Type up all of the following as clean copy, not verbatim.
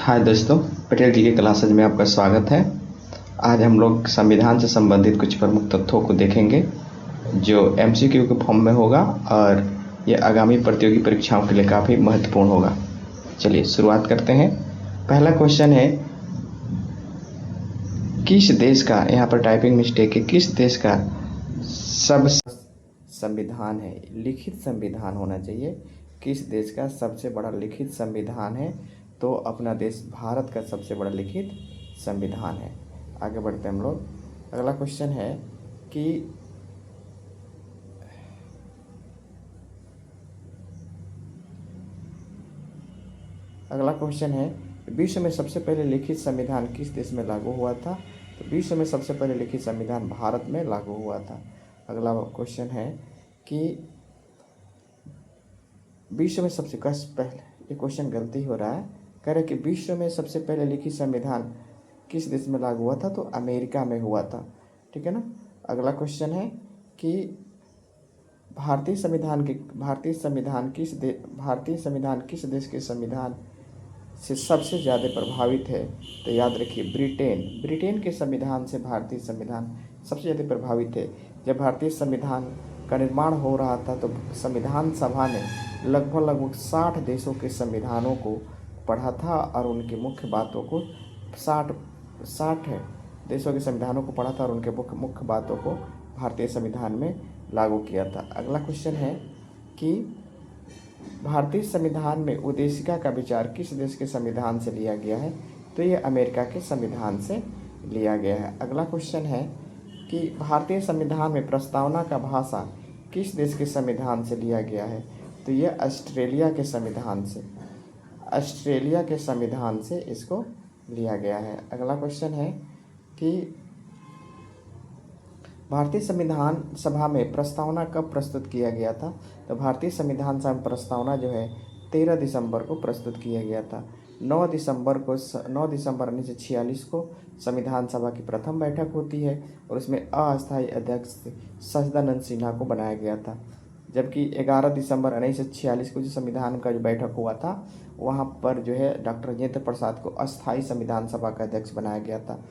हाय दोस्तों, पटेल जी के क्लासेज में आपका स्वागत है। आज हम लोग संविधान से संबंधित कुछ प्रमुख तथ्यों को देखेंगे जो एमसीक्यू के फॉर्म में होगा और ये आगामी प्रतियोगी परीक्षाओं के लिए काफ़ी महत्वपूर्ण होगा। चलिए शुरुआत करते हैं। पहला क्वेश्चन है, किस देश का, यहाँ पर टाइपिंग मिस्टेक है, किस देश का सब संविधान है? लिखित संविधान होना चाहिए। किस देश का सबसे बड़ा लिखित संविधान है? तो अपना देश भारत का सबसे बड़ा लिखित संविधान है। आगे बढ़ते हैं हम लोग। अगला क्वेश्चन है कि विश्व में सबसे पहले लिखित संविधान किस देश में लागू हुआ था? तो विश्व में सबसे पहले लिखित संविधान भारत में लागू हुआ था। अगला क्वेश्चन है कि विश्व में सबसे पहले, ये क्वेश्चन गलती हो रहा है, कह रहे कि विश्व में सबसे पहले लिखित संविधान किस देश में लागू हुआ था? तो अमेरिका में हुआ था, ठीक है ना। अगला क्वेश्चन है कि भारतीय संविधान किस देश के संविधान से सबसे ज़्यादा प्रभावित है? तो याद रखिए ब्रिटेन के संविधान से भारतीय संविधान सबसे ज़्यादा प्रभावित है। जब भारतीय संविधान का निर्माण हो रहा था तो संविधान सभा ने लगभग 60 देशों के संविधानों को पढ़ा था और उनकी मुख्य बातों को 60 देशों के संविधानों को पढ़ा था और उनके मुख्य बातों को भारतीय संविधान में लागू किया था। अगला क्वेश्चन है कि भारतीय संविधान में उद्देशिका का विचार किस देश के संविधान से लिया गया है? तो ये अमेरिका के संविधान से लिया गया है। अगला क्वेश्चन है कि भारतीय संविधान में प्रस्तावना का भाषा किस देश के संविधान से लिया गया है? तो ये ऑस्ट्रेलिया के संविधान से इसको लिया गया है। अगला क्वेश्चन है कि भारतीय संविधान सभा में प्रस्तावना कब प्रस्तुत किया गया था? तो भारतीय संविधान सभा में प्रस्तावना जो है 13 दिसंबर को प्रस्तुत किया गया था। 9 दिसंबर 1946 को संविधान सभा की प्रथम बैठक होती है और उसमें अस्थायी अध्यक्ष सच्चिदानंद सिन्हा को बनाया गया था। जबकि 11 दिसंबर 1946 को जो संविधान का जो बैठक हुआ था वहाँ पर जो है डॉक्टर राजेंद्र प्रसाद को अस्थायी संविधान सभा का अध्यक्ष बनाया गया था।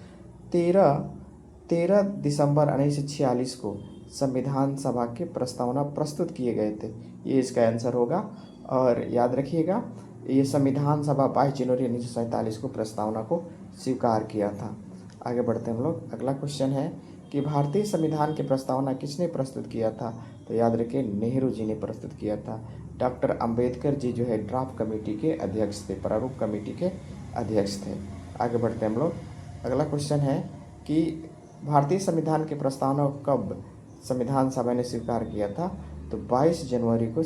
13 दिसंबर 1946 को संविधान सभा के प्रस्तावना प्रस्तुत किए गए थे, ये इसका आंसर होगा। और याद रखिएगा, ये संविधान सभा 22 जनवरी 1947 को प्रस्तावना को स्वीकार किया था। आगे बढ़ते हैं हम लोग। अगला क्वेश्चन है कि भारतीय संविधान की प्रस्तावना किसने प्रस्तुत किया था? तो याद रखिए नेहरू जी ने प्रस्तुत किया था। डॉक्टर अंबेडकर जी जो है ड्राफ्ट कमेटी के अध्यक्ष थे, प्रारूप कमेटी के अध्यक्ष थे। आगे बढ़ते हैं हम लोग। अगला क्वेश्चन है कि भारतीय संविधान की प्रस्तावना कब संविधान सभा ने स्वीकार किया था? तो 22 जनवरी को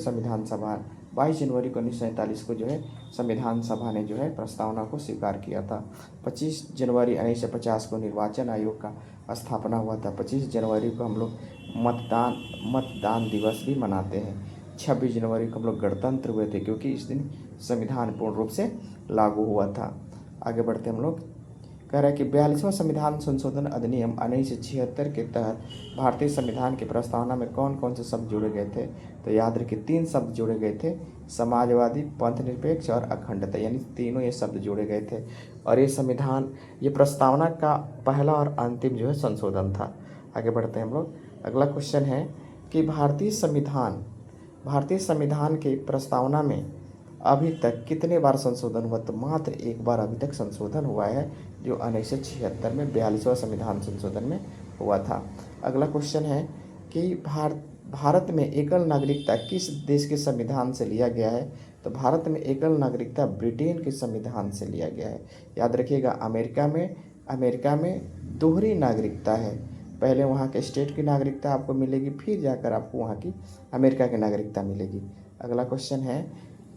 22 जनवरी को 1947 को जो है संविधान सभा ने जो है प्रस्तावना को स्वीकार किया था। 25 जनवरी 1950 को निर्वाचन आयोग का स्थापना हुआ था। 25 जनवरी को हम लोग मतदान दिवस भी मनाते हैं। 26 जनवरी को हम लोग गणतंत्र हुए थे क्योंकि इस दिन संविधान पूर्ण रूप से लागू हुआ था। आगे बढ़ते हम लोग। कह रहा है कि 42वां संविधान संशोधन अधिनियम 1976 के तहत भारतीय संविधान की प्रस्तावना में कौन कौन से शब्द जोड़े गए थे? तो याद रखिए 3 शब्द जोड़े गए थे, समाजवादी, पंथनिरपेक्ष और अखंडता, यानी तीनों ये शब्द जोड़े गए थे। और ये प्रस्तावना का पहला और अंतिम जो है संशोधन था। आगे बढ़ते हैं हम लोग। अगला क्वेश्चन है कि भारतीय संविधान के प्रस्तावना में अभी तक कितने बार संशोधन हुआ? तो मात्र एक बार अभी तक संशोधन हुआ है, जो 1976 में 42वां संविधान संशोधन में हुआ था। अगला क्वेश्चन है कि भारत में एकल नागरिकता किस देश के संविधान से लिया गया है? तो भारत में एकल नागरिकता ब्रिटेन के संविधान से लिया गया है। याद रखिएगा, अमेरिका में दोहरी नागरिकता है। पहले वहाँ के स्टेट की नागरिकता आपको मिलेगी, फिर जाकर आपको वहाँ की अमेरिका की नागरिकता मिलेगी। अगला क्वेश्चन है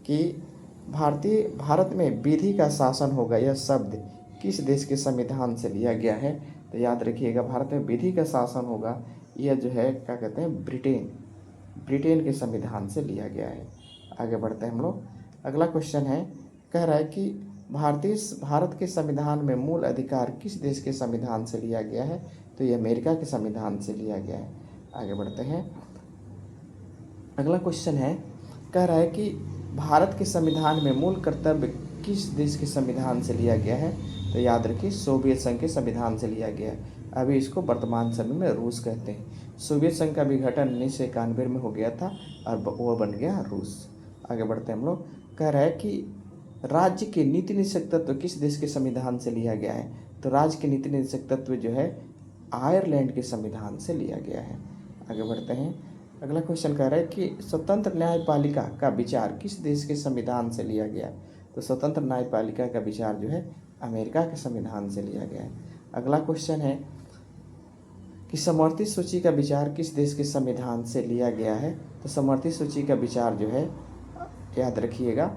कि भारत में विधि का शासन होगा, यह शब्द किस देश के संविधान से लिया गया है? तो याद रखिएगा, भारत में विधि का शासन होगा, यह जो है क्या कहते हैं, ब्रिटेन के संविधान से लिया गया है। आगे बढ़ते हैं हम लोग। अगला क्वेश्चन है, कह रहा है कि भारत के संविधान में मूल अधिकार किस देश के संविधान से लिया गया है? तो ये अमेरिका के संविधान से लिया गया है। आगे बढ़ते हैं। अगला क्वेश्चन है, कह रहा है कि भारत के संविधान में मूल कर्तव्य किस देश के संविधान से लिया गया है? तो याद रखिए सोवियत संघ के संविधान से लिया गया है। अभी इसको वर्तमान समय में रूस कहते हैं। सोवियत संघ का विघटन 1991 में हो गया था और वो बन गया रूस। आगे बढ़ते हैं हम लोग। कह रहा है कि राज्य के नीति निदेशक तत्व किस देश के संविधान से लिया गया है? तो राज्य के नीति निदेशक तत्व जो है आयरलैंड के संविधान से लिया गया है। आगे बढ़ते हैं। अगला क्वेश्चन कह रहा है कि स्वतंत्र न्यायपालिका का विचार किस देश के संविधान से लिया गया? तो स्वतंत्र न्यायपालिका का विचार जो है अमेरिका के संविधान से लिया गया है। अगला क्वेश्चन है कि समवर्ती सूची का विचार किस देश के संविधान से लिया गया है? तो समवर्ती सूची का विचार जो है याद रखिएगा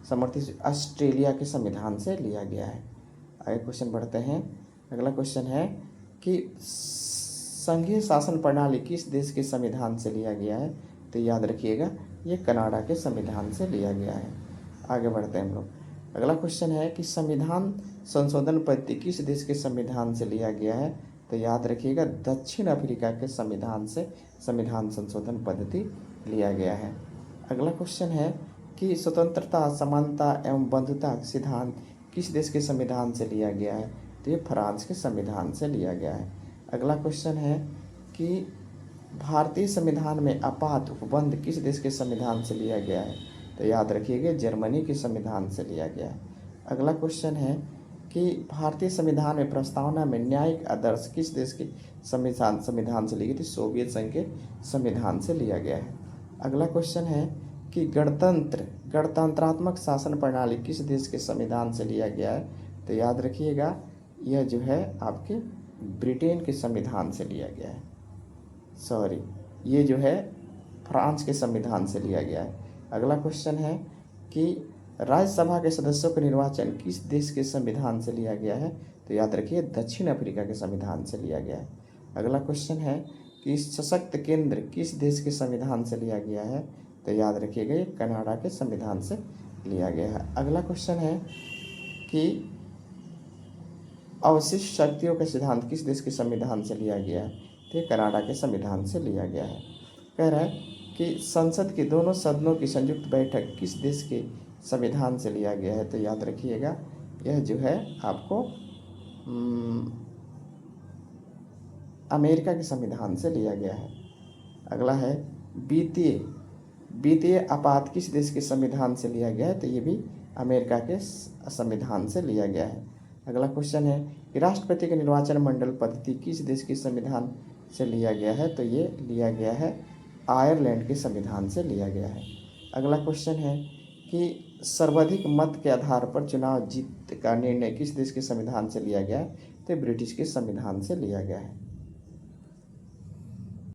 समवर्ती ऑस्ट्रेलिया के संविधान से लिया गया है। आगे क्वेश्चन बढ़ते हैं। अगला क्वेश्चन है कि संघीय शासन प्रणाली किस देश के संविधान से लिया गया है? तो याद रखिएगा ये कनाडा के संविधान से लिया गया है। आगे बढ़ते हैं हम लोग। अगला क्वेश्चन है कि संविधान संशोधन पद्धति किस देश के संविधान से लिया गया है? तो याद रखिएगा दक्षिण अफ्रीका के संविधान से संविधान संशोधन पद्धति लिया गया है। अगला क्वेश्चन है कि स्वतंत्रता, समानता एवं बंधुता सिद्धांत किस देश के संविधान से लिया गया है? तो ये फ्रांस के संविधान से लिया गया है। अगला क्वेश्चन है कि भारतीय संविधान में आपात उपबंध किस देश के संविधान से लिया गया है? तो याद रखिएगा जर्मनी के संविधान से लिया गया है। अगला क्वेश्चन है कि भारतीय संविधान में प्रस्तावना में न्यायिक आदर्श किस देश के संविधान से ली गई थी? सोवियत संघ के संविधान से लिया गया है। अगला क्वेश्चन है कि गणतंत्रात्मक शासन प्रणाली किस देश के संविधान से लिया गया है? तो याद रखिएगा यह जो है आपके ब्रिटेन के संविधान से लिया गया है। ये जो है फ्रांस के संविधान से लिया गया है। अगला क्वेश्चन है कि राज्यसभा के सदस्यों का निर्वाचन किस देश के संविधान से लिया गया है? तो याद रखिए दक्षिण अफ्रीका के संविधान से लिया गया है। अगला क्वेश्चन है कि सशक्त केंद्र किस देश के संविधान से लिया गया है? तो याद रखिएगा ये कनाडा के संविधान से लिया गया है। अगला क्वेश्चन है कि अवशिष्ट शक्तियों का सिद्धांत किस देश के संविधान से लिया गया है? तो ये कनाडा के संविधान से लिया गया है। कह रहा है कि संसद के दोनों सदनों की संयुक्त बैठक किस देश के संविधान से लिया गया है? तो याद रखिएगा यह जो है आपको अमेरिका के संविधान से लिया गया है। अगला है वित्तीय आपात किस देश के संविधान से लिया गया है? तो ये भी अमेरिका के संविधान से लिया गया है। अगला क्वेश्चन है कि राष्ट्रपति के निर्वाचन मंडल पद्धति किस देश के संविधान से लिया गया है? तो ये लिया गया है आयरलैंड के संविधान से लिया गया है। अगला क्वेश्चन है कि सर्वाधिक मत के आधार पर चुनाव जीत का निर्णय किस देश के संविधान से लिया गया है? तो ब्रिटिश के संविधान से लिया गया है।